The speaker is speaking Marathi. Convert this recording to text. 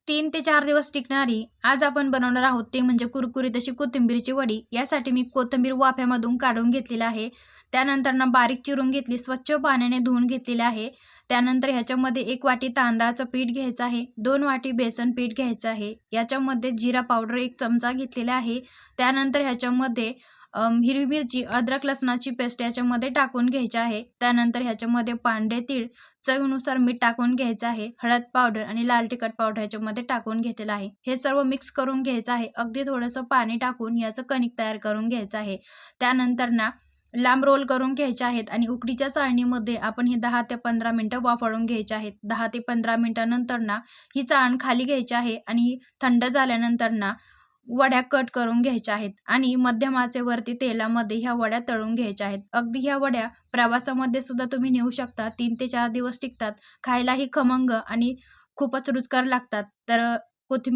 3 ते 4 दिवस टिकणारी आज आपण बनवणार आहोत ते म्हणजे कुरकुरीत अशी कोथिंबीरची वडी. यासाठी मी कोथिंबीर वाफ्यामधून काढून घेतलेली आहे. त्यानंतर ना बारीक चिरून घेतली, स्वच्छ पाण्याने धुवून घेतलेली आहे. त्यानंतर ह्याच्यामध्ये 1 वाटी तांदळाचं पीठ घ्यायचं आहे, 2 वाटी बेसन पीठ घ्यायचं आहे. याच्यामध्ये जीरा पावडर 1 चमचा घेतलेला आहे. त्यानंतर ह्याच्यामध्ये हिरवी मिरची, अद्रक लसणाची पेस्ट याच्यामध्ये टाकून घ्यायची आहे. त्यानंतर ह्याच्यामध्ये पांढरे तीळ, चवीनुसार मीठ टाकून घ्यायचं आहे. हळद पावडर आणि लाल तिखट पावडर ह्याच्यामध्ये टाकून घेतलेलं आहे. हे सर्व मिक्स करून घ्यायचं आहे. अगदी थोडंसं पाणी टाकून याचं कणिक तयार करून घ्यायचं आहे. त्यानंतर ना लांब रोल करून घ्यायचे आहेत आणि उकडीच्या चाळणीमध्ये आपण हे 10 ते 15 मिनिटं वाफळून घ्यायचे आहेत. 10 ते 15 मिनिटानंतर ना ही चाळण खाली घ्यायची आहे आणि ही थंड झाल्यानंतर ना वड्या कट करून घ्यायच्या आहेत आणि मध्यम आचेवरती तेलामध्ये ह्या वड्या तळून घ्यायच्या आहेत. अगदी ह्या वड्या प्रवासामध्ये सुद्धा तुम्ही नेऊ शकता. 3 ते 4 दिवस टिकतात. खायलाही खमंग आणि खूपच रुचकर लागतात. तर कोथिंबीर